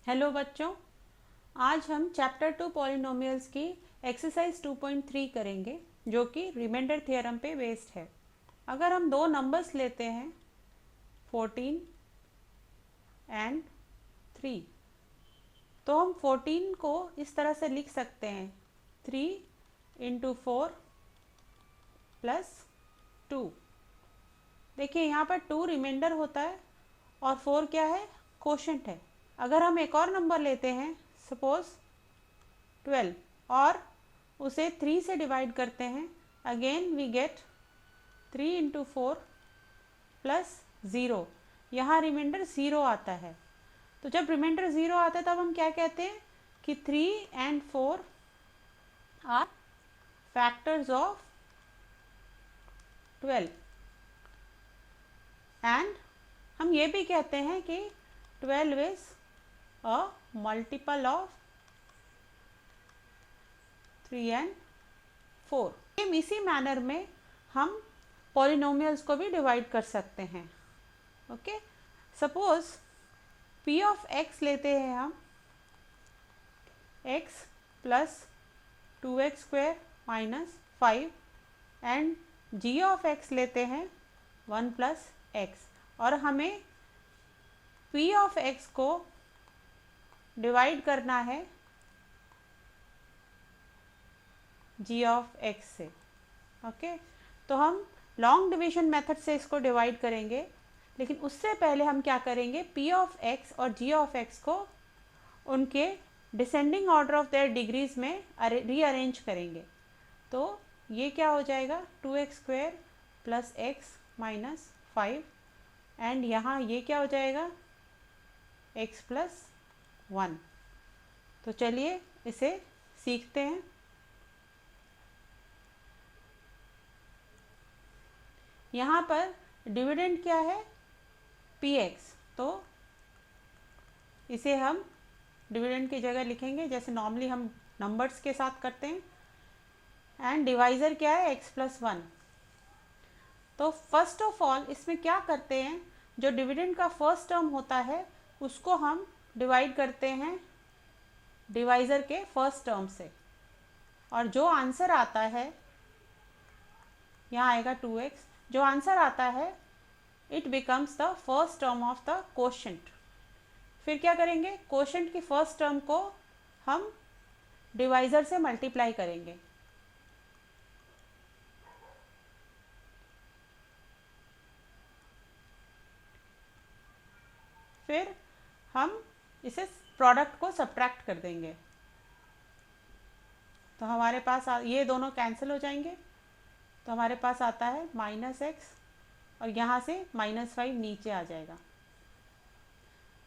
Hello बच्चों, आज हम चैप्टर 2 पॉलिनोमियल्स की एक्सरसाइज 2.3 करेंगे जो कि रिमाइंडर थ्योरम पे बेस्ड है। अगर हम दो नंबर्स लेते हैं 14 एंड 3, तो हम 14 को इस तरह से लिख सकते हैं 3 इंटू 4 प्लस 2। देखिए यहाँ पर 2 रिमाइंडर होता है और 4 क्या है, कोशेंट है। अगर हम एक और नंबर लेते हैं सपोज 12 और उसे 3 से डिवाइड करते हैं, again we get 3 into 4 plus 0। यहाँ रिमाइंडर 0 आता है। तो जब रिमाइंडर 0 आता है तब हम क्या कहते हैं कि 3 and 4 are factors of 12। And हम ये भी कहते हैं कि 12 is a multiple of 3 and 4। Same इसी मैनर में हम पॉलिनोमियल्स को भी डिवाइड कर सकते हैं। Okay, suppose p of x लेते हैं हम x plus 2x square minus 5 and g of x लेते हैं 1 प्लस x, और हमें p ऑफ x को डिवाइड करना है g ऑफ x से। ओके, तो हम लॉन्ग डिवीजन मेथड से इसको डिवाइड करेंगे, लेकिन उससे पहले हम क्या करेंगे, p ऑफ x और g ऑफ x को उनके descending order of their degrees में रीअरेंज करेंगे। तो ये क्या हो जाएगा 2x square plus x minus 5 and यहाँ ये क्या हो जाएगा x प्लस 1। तो चलिए इसे सीखते हैं। यहाँ पर डिविडेंड क्या है px, तो इसे हम डिविडेंड की जगह लिखेंगे जैसे नॉर्मली हम नंबर्स के साथ करते हैं। एंड डिवाइज़र क्या है x प्लस 1। तो फर्स्ट ऑफ ऑल इसमें क्या करते हैं, जो डिविडेंड का फर्स्ट टर्म होता है उसको हम डिवाइड करते हैं डिवाइज़र के फर्स्ट टर्म से, और जो आंसर आता है यहाँ आएगा 2x। जो आंसर आता है it becomes the first term of the quotient. फिर क्या करेंगे, कोशेंट की फर्स्ट टर्म को हम डिवाइज़र से मल्टीप्लाई करेंगे। फिर हम इसे प्रोडक्ट को सब्ट्रैक्ट कर देंगे, तो हमारे पास ये दोनों कैंसिल हो जाएंगे। तो हमारे पास आता है माइनस एक्स और यहाँ से माइनस 5 नीचे आ जाएगा।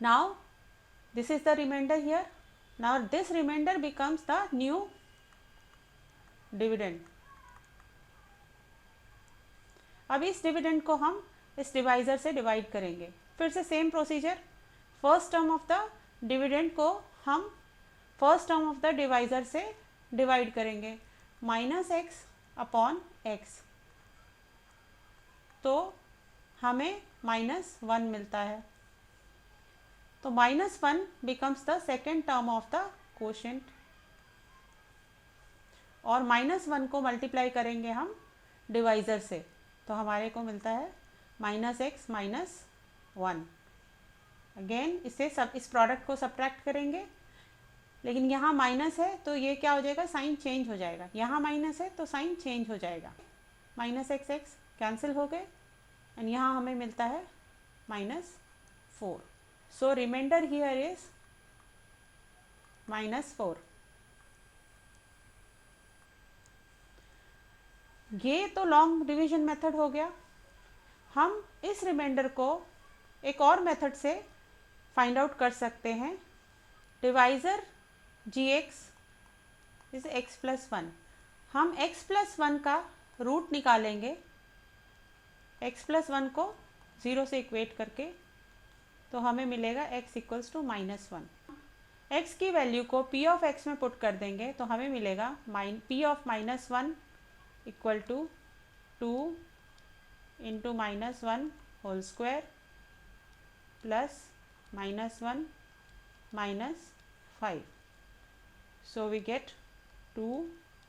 Now this is the remainder here. Now this remainder becomes the new dividend. अब इस डिविडेंड को हम इस डिवाइज़र से डिवाइड करेंगे। फिर से same procedure, first term of the dividend को हम first term of the divisor से डिवाइड करेंगे, माइनस एक्स अपॉन एक्स। तो हमें माइनस 1 मिलता है। तो minus 1 becomes the second term of the quotient, और माइनस 1 को मल्टीप्लाई करेंगे हम डिवाइज़र से, तो हमारे को मिलता है माइनस एक्स माइनस 1। अगेन इसे सब इस प्रोडक्ट को सब्ट्रैक्ट करेंगे, लेकिन यहाँ माइनस है तो ये क्या हो जाएगा, साइन चेंज हो जाएगा। यहाँ माइनस है तो साइन चेंज हो जाएगा, माइनस एक्स एक्स कैंसिल हो गए एंड यहाँ हमें मिलता है minus 4। So remainder here is minus 4। ये तो लॉन्ग डिवीजन मेथड हो गया। हम इस रिमाइंडर को एक और मेथड से फाइंड आउट कर सकते हैं। Divisor g x is x plus 1। हम x प्लस 1 का रूट निकालेंगे, x प्लस 1 को 0 से इक्वेट करके, तो हमें मिलेगा x equals to minus 1। x की वैल्यू को p ऑफ x में पुट कर देंगे तो हमें मिलेगा p of minus 1 equal to 2 into minus 1 whole square plus minus 1 minus 5. So we get 2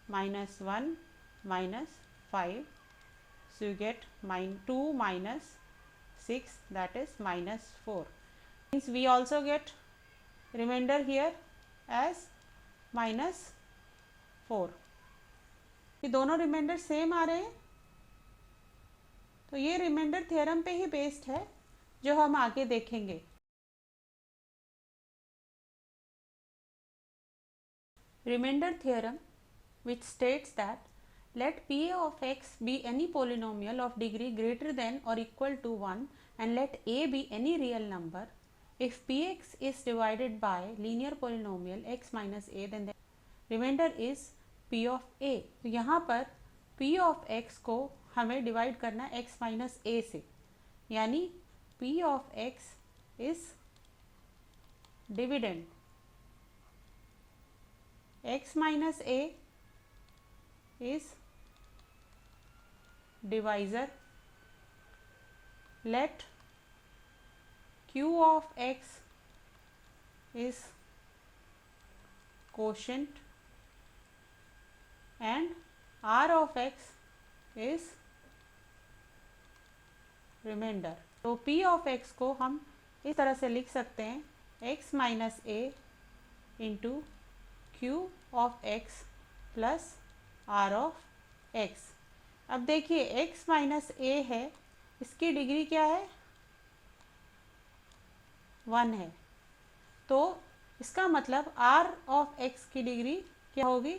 minus 1 minus 5. So you get 2 minus 6, that is minus 4. Means we also get remainder here as minus 4. ये दोनों reminder same आ रहे हैं, तो ये remainder theorem पे ही based है जो हम आगे देखेंगे. Remainder theorem which states that let p of x be any polynomial of degree greater than or equal to 1 and let a be any real number. If px is divided by linear polynomial x minus a, then the remainder is p of a. तो यहाँ पर p of x को हमें divide करना है x minus a से, यानी p of x is dividend x minus a is divisor. Let q of x is quotient and r of x is remainder. तो p of x को हम इस तरह से लिख सकते हैं x minus a into q of x plus r of x. अब देखिए x माइनस a है, इसकी डिग्री क्या है, 1 है, तो इसका मतलब r of x की डिग्री क्या होगी,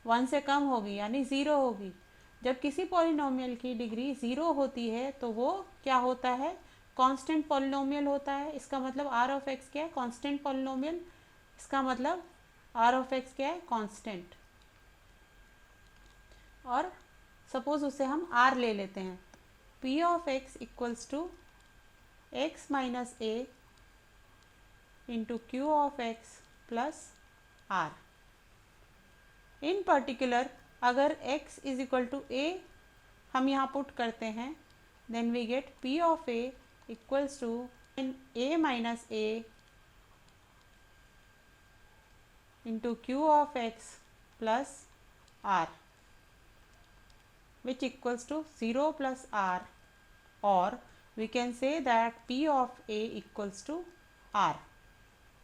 1 से कम होगी, यानी 0 होगी. जब किसी पॉलिनोमियल की डिग्री 0 होती है तो वो क्या होता है, कांस्टेंट पॉलिनोमियल होता है. इसका मतलब r of x क्या है, कांस्टेंट पॉलिनोमियल. इसका मतलब r of x क्या है, कांस्टेंट. और सपोज उसे हम r ले लेते हैं. p of x equals to x minus a into q of x plus r. In particular अगर x is equal to a हम यहाँ पुट करते हैं, then we get p of a equals to a minus a into q of x plus r, which equals to 0 plus r, or we can say that p of a equals to r.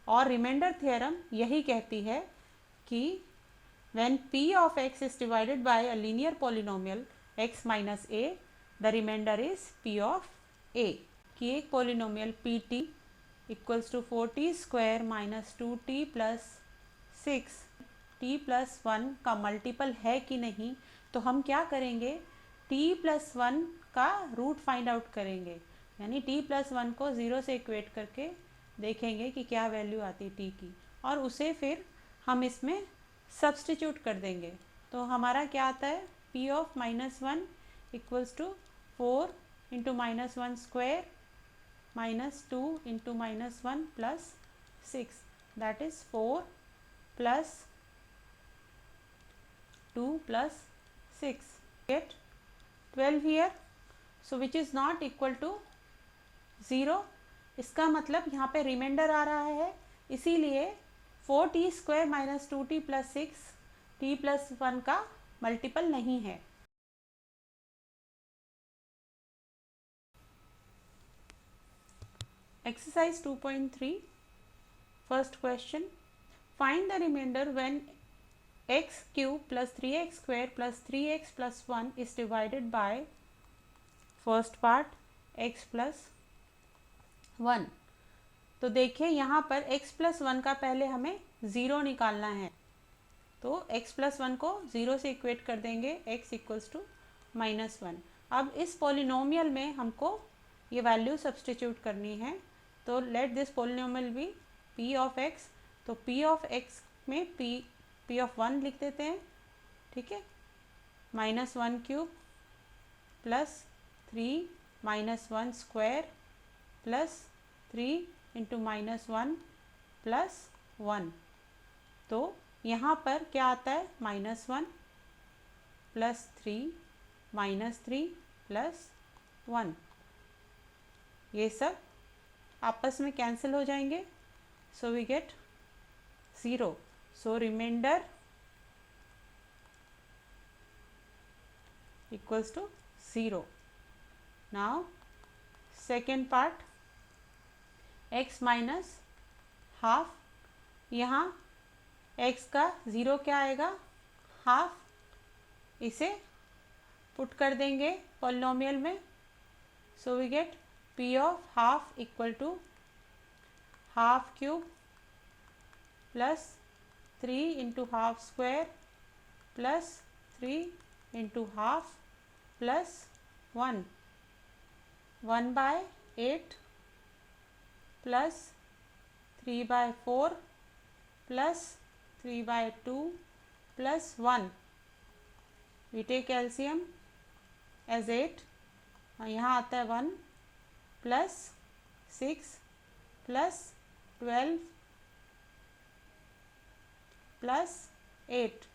और remainder theorem यही कहती है कि when p of x is divided by a linear polynomial x minus a, the remainder is p of a. कि एक polynomial pt equals to 4t square minus 2t plus 6 t plus 1 का multiple है कि नहीं, तो हम क्या करेंगे, t प्लस 1 का रूट फाइंड आउट करेंगे, यानी t प्लस 1 को 0 से इक्वेट करके देखेंगे कि क्या वैल्यू आती t की, और उसे फिर हम इसमें सब्सटीट्यूट कर देंगे. तो हमारा क्या आता है, p of minus 1 equals to 4 into minus 1 square minus 2 into minus 1 plus 6, that is 4 plus 2 plus 6, get 12 here, so which is not equal to 0. इसका मतलब यहाँ पे रिमाइंडर आ रहा है, इसीलिए 4t square minus 2t plus 6 t plus 1 का multiple नहीं है. Exercise 2.3 first question. Find the remainder when x cube plus 3x square plus 3x plus 1 is divided by first part x plus 1. तो देखिए यहाँ पर x plus 1 का पहले हमें 0 निकालना है, तो x plus 1 को 0 से इक्वेट कर देंगे, x इक्वल्स टू माइनस 1. अब इस पोलिनोमियल में हमको ये वैल्यू सब्सटीट्यूट करनी है, तो let this polynomial be p of x. तो p ऑफ x में p ऑफ 1 लिख देते हैं, ठीक है, minus 1 cube plus 3 minus 1 square plus 3 into minus 1 plus 1. तो यहाँ पर क्या आता है, माइनस 1 प्लस 3 माइनस 3 प्लस 1, ये सब आपस में कैंसिल हो जाएंगे. so we get 0. So remainder equals to 0. Now second part, x minus half, यहाँ x का 0 क्या आएगा, हाफ, इसे पुट कर देंगे पॉलिनोमियल में. So we get p of half equal to half cube plus 3 into half square plus 3 into half plus 1/8 plus 3/4 plus 3/2 plus 1. We take LCM as 8, यहाँ आता है 1 प्लस 6 प्लस 12 प्लस 8.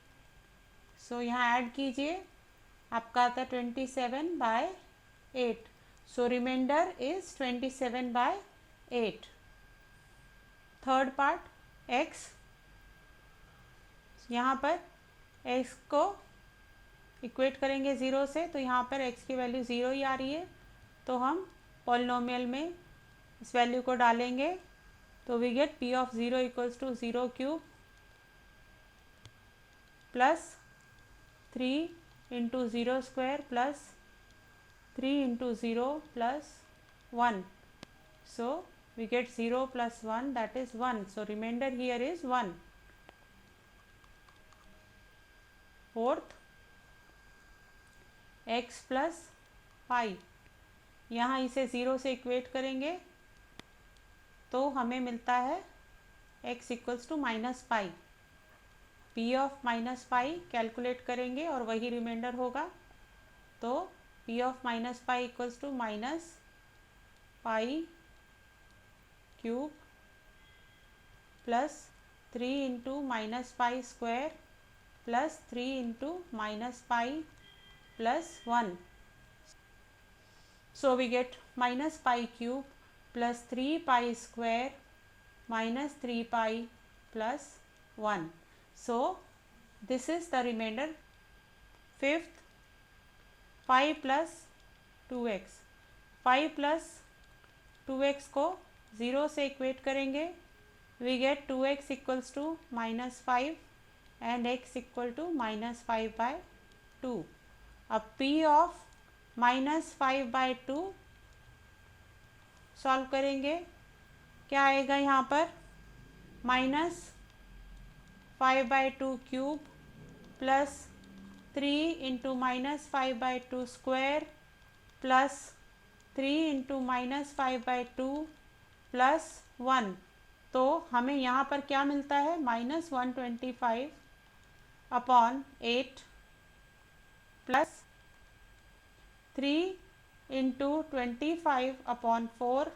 सो यहाँ add कीजिए, आपका आता है 27/8. So reminder is 27/8. Third part, x, यहाँ पर x को इक्वेट करेंगे 0 से, तो यहाँ पर x की वैल्यू 0 ही आ रही है, तो हम पॉलिनोमियल में इस वैल्यू को डालेंगे, तो we get p of 0 equals to 0 cube plus 3 into 0 square plus 3 into 0 plus 1. So we get 0 plus 1, that is 1. So remainder here is 1. Fourth, x plus pi, यहाँ इसे 0 से इक्वेट करेंगे तो हमें मिलता है x equals to minus pi. p of minus pi calculate करेंगे और वही रिमाइंडर होगा, तो p of minus pi equals to minus pi cube plus 3 into minus pi square plus 3 into minus pi plus 1. So we get minus pi cube plus 3 pi square minus 3 pi plus 1. So this is the remainder. Fifth, 5 plus 2x, 5 plus 2x को 0 से equate करेंगे, we get 2x equals to minus 5 and x equal to minus 5/2. अब p of minus 5/2 solve करेंगे, क्या आएगा यहाँ पर, minus 5/2 cube plus 3 into minus 5/2 square plus 3 into minus 5/2 plus 1. तो हमें यहाँ पर क्या मिलता है, minus 125/8 plus 3 into 25/4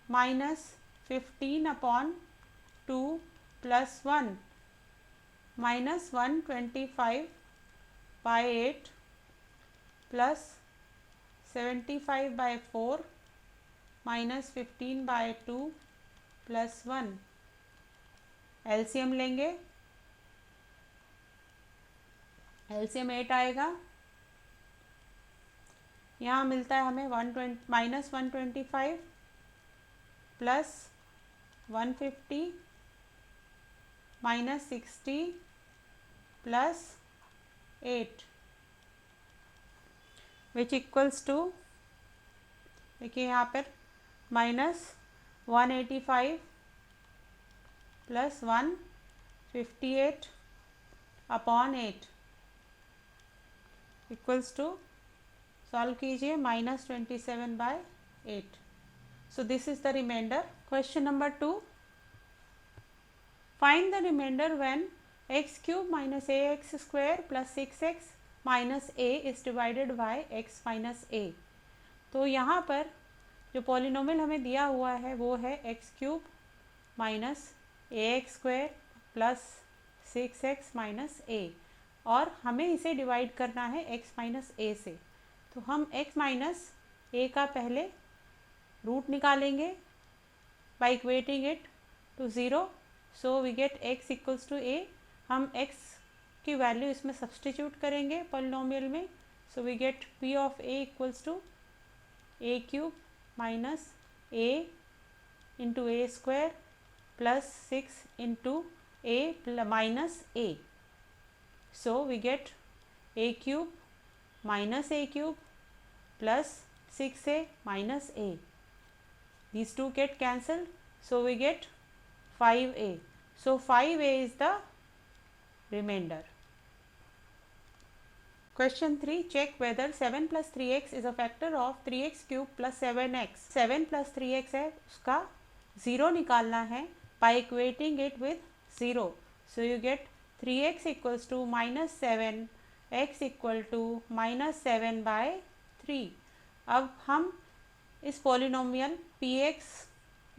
minus 15/2 plus 1, minus 125/8 plus 75/4 minus 15/2 plus 1. LCM लेंगे, एलसीएम 8 आएगा, यहाँ मिलता है हमें minus 125 plus 150 minus 60 plus 8 which equals to, देखिए यहाँ पर minus 185 plus 158/8 equals to, solve कीजिए, minus 27/8. So this is the remainder. Question number 2, find the remainder when x cube minus ax square plus 6x minus a is divided by x minus a. तो यहाँ पर जो polynomial हमें दिया हुआ है वो है x cube minus ax square plus 6x minus a, और हमें इसे डिवाइड करना है x माइनस a से. तो हम x माइनस a का पहले रूट निकालेंगे by equating it to 0. So we get x equals to a. हम x की वैल्यू इसमें सब्सटीट्यूट करेंगे पॉलिनोमियल में. So we get p of a equals to a cube minus a into a square plus 6 into a minus a. So we get a cube minus a cube plus 6a minus a. These two get cancelled, so we get 5a. So 5a is the remainder. Question 3. Check whether 7 plus 3x is a factor of 3x cube plus 7x. 7 plus 3x है, उसका 0 निकालना है by equating it with 0. So you get 3x equals to minus 7, x equal to minus 7 by 3. अब हम इस polynomial px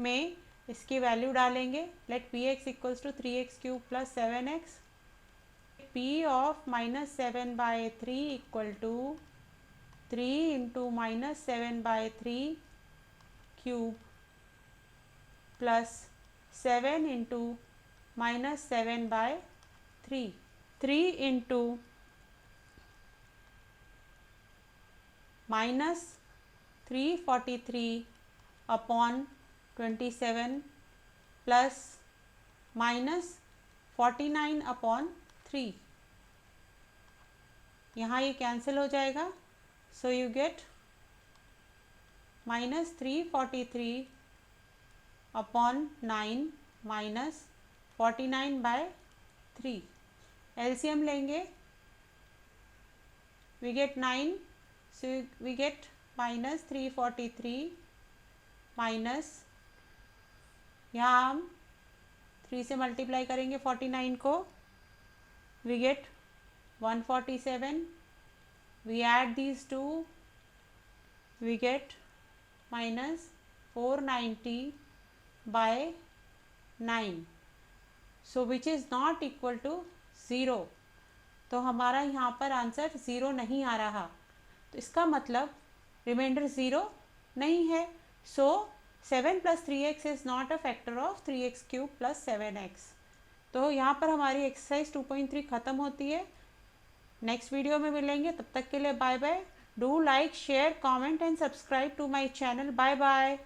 में इसकी value डालेंगे. Let px equals to 3x cube plus 7x. p of minus 7 by 3 equal to 3 into minus 7 by 3 cube plus 7 into minus 7 by 3. 3 into minus 343 upon 27 plus minus 49 upon 3. यहाँ ये cancel हो जाएगा. So you get minus 343 upon 9 minus 49 by 3. LCM लेंगे. We get 9. So we get minus 343 minus, यहाँ हम 3 से multiply करेंगे 49 को. We get 147. We add these two, we get minus 490 by 9. So which is not equal to 0. तो हमारा यहाँ पर आंसर 0 नहीं आ रहा. तो इसका मतलब रिमाइंडर 0 नहीं है. सो 7 plus 3x is not a factor of 3x cube plus 7x. तो यहाँ पर हमारी एक्सरसाइज 2.3 ख़त्म होती है. नेक्स्ट वीडियो में मिलेंगे. तब तक के लिए bye bye. Do like, share, comment and subscribe to my channel. Bye bye.